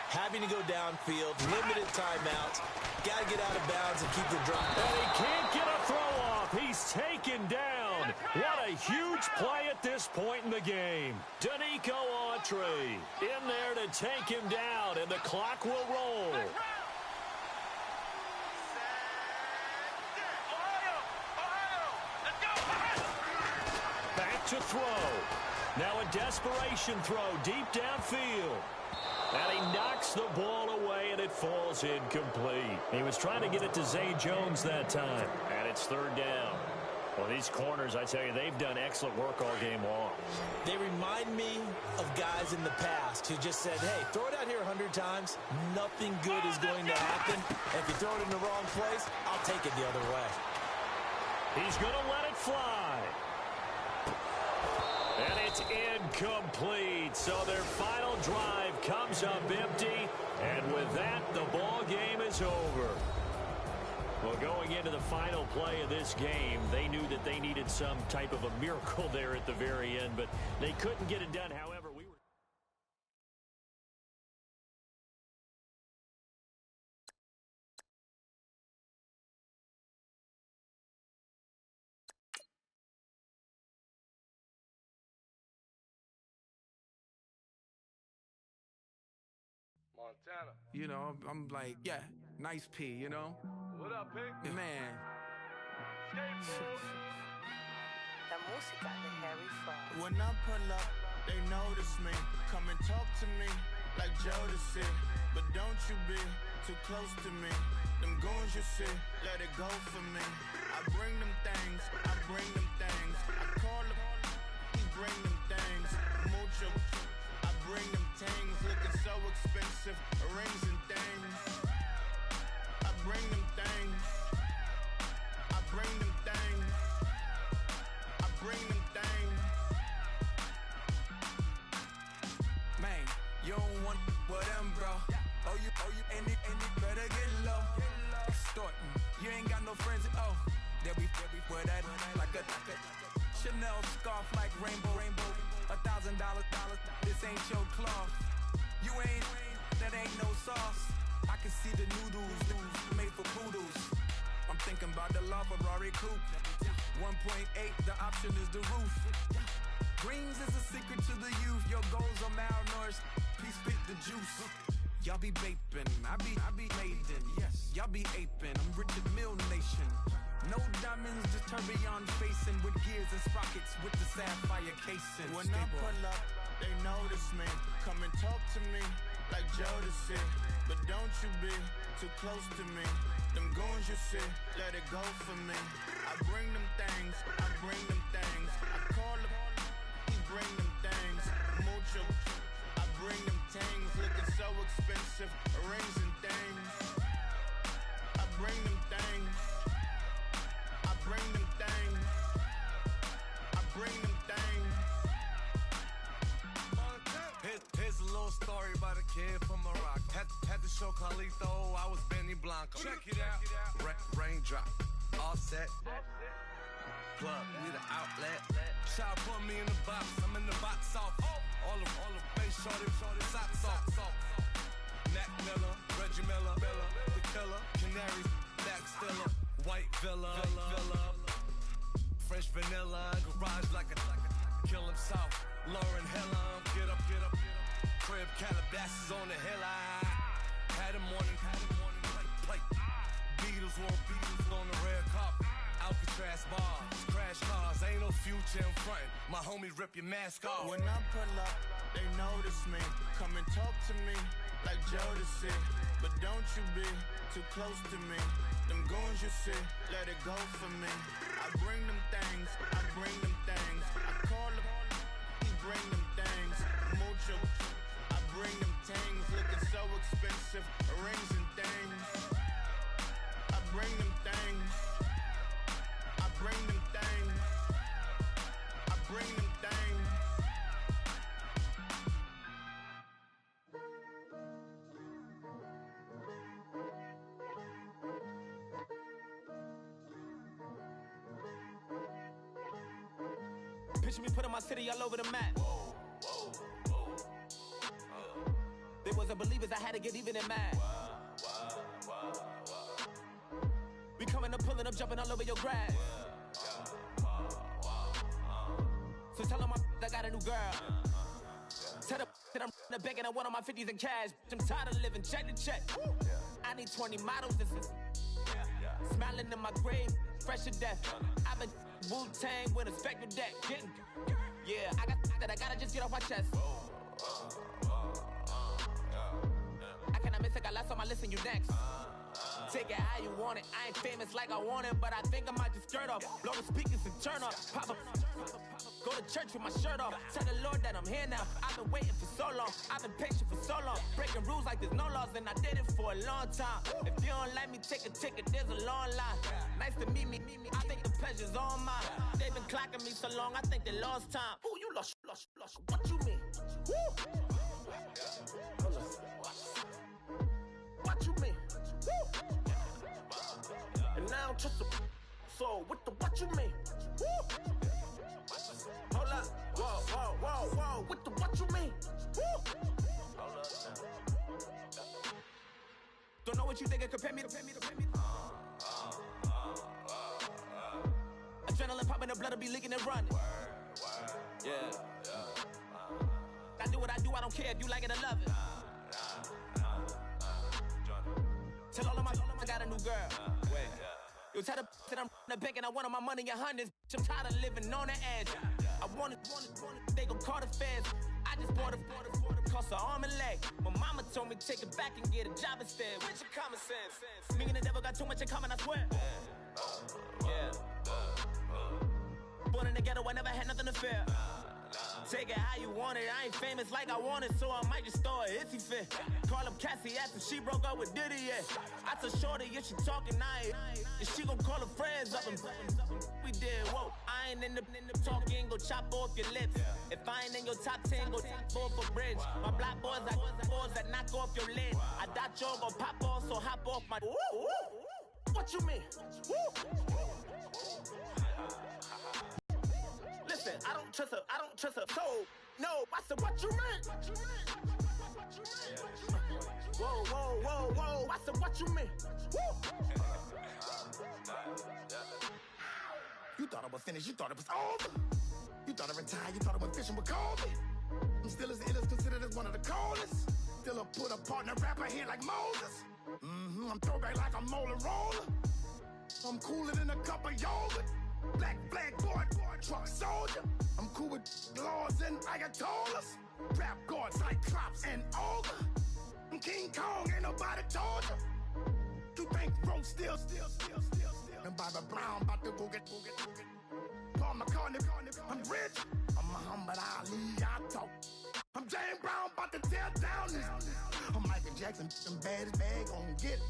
having to go downfield, limited timeouts, got to get out of bounds and keep the drive.
And he can't get a throw off. He's taken down. What a huge play at this point in the game. Danico Autry in there to take him down, and the clock will roll. Back to throw. Now a desperation throw deep downfield. And he knocks the ball away, and it falls incomplete. He was trying to get it to Zay Jones that time. And it's 3rd down. Well, these corners, I tell you, they've done excellent work all game long.
They remind me of guys in the past who just said, hey, throw it out here 100 times. Nothing good is going to happen. And if you throw it in the wrong place, I'll take it the other way.
He's going to let it fly. And it's incomplete. lead. So their final drive comes up empty. And with that, the ball game is over. Well, going into the final play of this game, they knew that they needed some type of a miracle there at the very end, but they couldn't get it done. However, we were...
Montana.
You know, I'm like, yeah, nice P, you know?
What up, Pink?
Man.
La música de Harry Fraud.
When I pull up, they notice me. Come and talk to me like Jodeci. But don't you be too close to me. Them goons you see, let it go for me. I bring them things, I bring them things. I call them, he bring them things. Mucho, I bring them things. Looking so expensive, rings and things. I bring them things. I bring them things. I bring them things.
Man, you don't want with them, bro. Oh, you, and it better get low. Extorting, you ain't got no friends, oh. They'll be for that, like a Chanel scarf, like rainbow. $1,000, this ain't your cloth. You ain't, that ain't no sauce. I can see the noodles made for poodles. I'm thinking about the LaFerrari coupe. 1.8, the option is the roof. Greens is a secret to the youth. Your goals are malnourished. Please spit the juice. Y'all be vaping, I be maiden. Yes, y'all be aping. I'm Richard Mill Nation. No diamonds, just tourbillon facing with gears and sprockets with the sapphire casing.
When I pull up, they notice me. Come and talk to me like Jodeci. But don't you be too close to me. Them goons you see, let it go for me. I bring them things, I bring them things. I call them, he bring them things. Mucho, I bring them things. Looking so expensive, rings and things. I bring them things. I bring them things. I bring them things.
Here's a little story about a kid from Morocco. Had to show Carlito I was Benny Blanco. Check it out. Raindrop, offset. Plug, we the outlet. Child put me in the box. I'm in the box off. All the face shorty, socks off. Mac Miller, Reggie Miller, the killer, Canaries, Back Stiller, White Villa, French vanilla, garage like a kill himself. Lauren Hiller, get up. Crib Calabasas on the hill. I had a morning plate. Beatles on the red carpet. Alcatraz bars, crash cars, ain't no future in front. My homie rip your mask off.
When I pull up, they notice me. Come and talk to me like Jodeci. But don't you be too close to me. Them goons you see, let it go for me. I bring them things, I bring them things. I call them, he bring them things. Mucho, I bring them things. Looking so expensive, rings and things. I bring them things. I bring them things. I bring them things.
Picture me putting my city all over the map. They wasn't believers, I had to get even and mad. We coming up, pulling up, jumping all over your grass. So tell them I got a new girl. Tell them that I'm in the bank and I want on my 50s in cash. I'm tired of living check to check. I need 20 models. This is smiling in my grave, fresh to death. I've been Wu-Tang with a spectral deck. Yeah, I gotta just get off my chest. I cannot miss it, got last on my list and you next. Take it how you want it. I ain't famous like I want it, but I think I might just skirt off. Blow the speakers and turn up. Pop up. Go to church with my shirt off. Tell the Lord that I'm here now. I've been waiting for so long. I've been patient for so long. Breaking rules like there's no laws, and I did it for a long time. If you don't like me, take a ticket. There's a long line. Nice to meet me. I think the pleasure's all mine. They've been clocking me so long, I think they lost time. Ooh, you lost. What you mean? Woo! Hold up. What you mean? Woo! And now trust the so with the what you mean? Woo! Hold up. Whoa, whoa, whoa, whoa. With the what you mean? Woo! Hold up now. Don't know what you think, compare me to adrenaline popping, the blood will be leaking and running. Yeah. I do what I do, I don't care if you like it or love it. Tell all of my I got a new girl. Wait. You tell the that I'm the bank and I want all my money in hundreds. I'm tired of living on the edge. I want it, they gon' call the feds. I just bought a cost an arm and leg. My mama told me take it back and get a job instead. Where's your common sense? Me and the devil got too much in common, I swear. Yeah. Born in the ghetto, I never had nothing to fear. Take it how you want it, I ain't famous like I want it, so I might just throw a hissy fit. Call up Cassie after she broke up with Diddy, yeah. I told Shorty if she talking, and she gon' call her friends up and we did, whoa. I ain't in the talking, go chop off your lips. If I ain't in your top 10, go top 4 for bridge. My black boys like boys that knock off your lid. I thought y'all gon' pop off, so hop off my. What you mean? Listen, I don't trust her, so no, I said, what you mean? Whoa, whoa, whoa, whoa, I said, what you mean? Woo! You thought I was finished, you thought it was over. You thought I retired, you thought I went fishing with Kobe. I'm still as ill as considered as one of the coldest. Still a put a partner rapper here like Moses. I'm throwback like a molar roller. I'm cooler than a cup of yogurt. Black flag boy, truck soldier. I'm cool with laws and ayatollahs. Rap god, cyclops and ogre. I'm King Kong, ain't nobody told you. You think Rose still. And Bobby Brown about to go get. Paul McCartney, I'm rich. I'm Muhammad Ali, I talk. I'm James Brown, about to tear down this. I'm Michael Jackson, them bad as bad, gon' get it.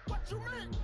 What you mean?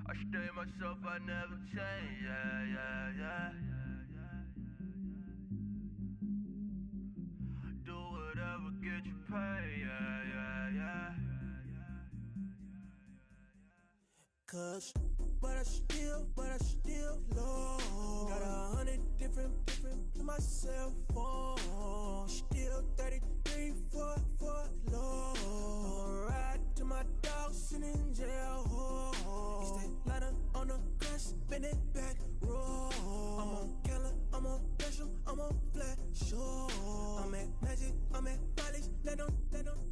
I stay myself, I never change, yeah. Do whatever, get you paid, yeah.
Cause, but I still low. Got 100 different in my cell phone. Still 33 for low. I'ma ride to my dog sitting in jail. Stay lighter on the grass, bend it back, roll. I'm on Keller, I'm on Gresham, I'm on Flat Shore. I'm at Magic, I'm at Polish, let them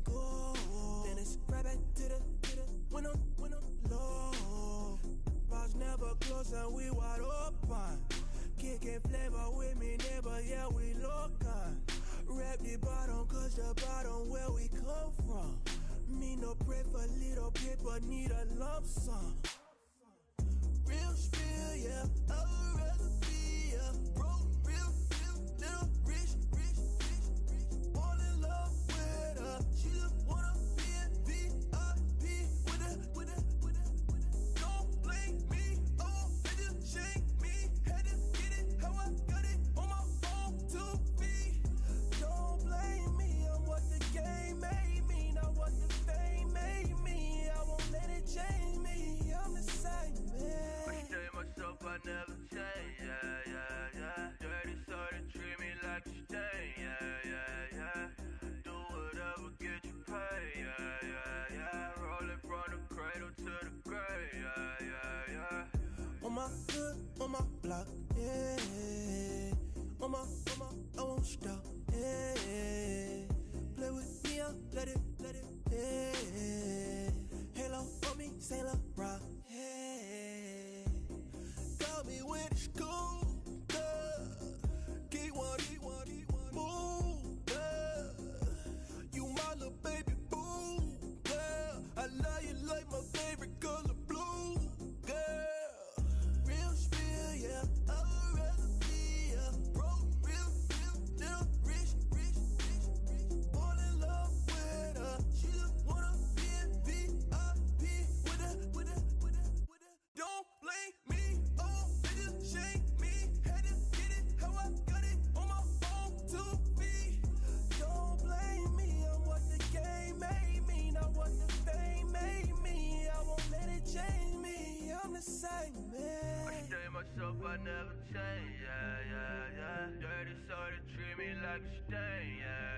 go. Then it's right back to the when I'm low. Bars never close and we wide open. Kicking flavor with me, neighbor, yeah, we local. Rap the bottom, cause the bottom where we come from. Me no pray for little paper, need a lump sum. Real spill, yeah, I would rather be, yeah. Broke, real, little rich. Fall in love with her, she just wanna be in VIP with it. Don't blame me, oh, they just shake me. Had to get it, how I got it, on my phone to be. Don't blame me, I'm what the game made me, not what the fame made me. I won't let it change me, I'm the same man.
I stay myself, I never change, yeah. Dirty sorta treat me like a stain, yeah. Do whatever, get you paid, yeah. Rolling from the cradle to the grave, yeah.
On my hood, on my block, yeah. On my, I won't stop, yeah. Play with me, I'll let it
hope I never change, yeah, yeah, yeah. Dirty, so they treat me like a stain, yeah.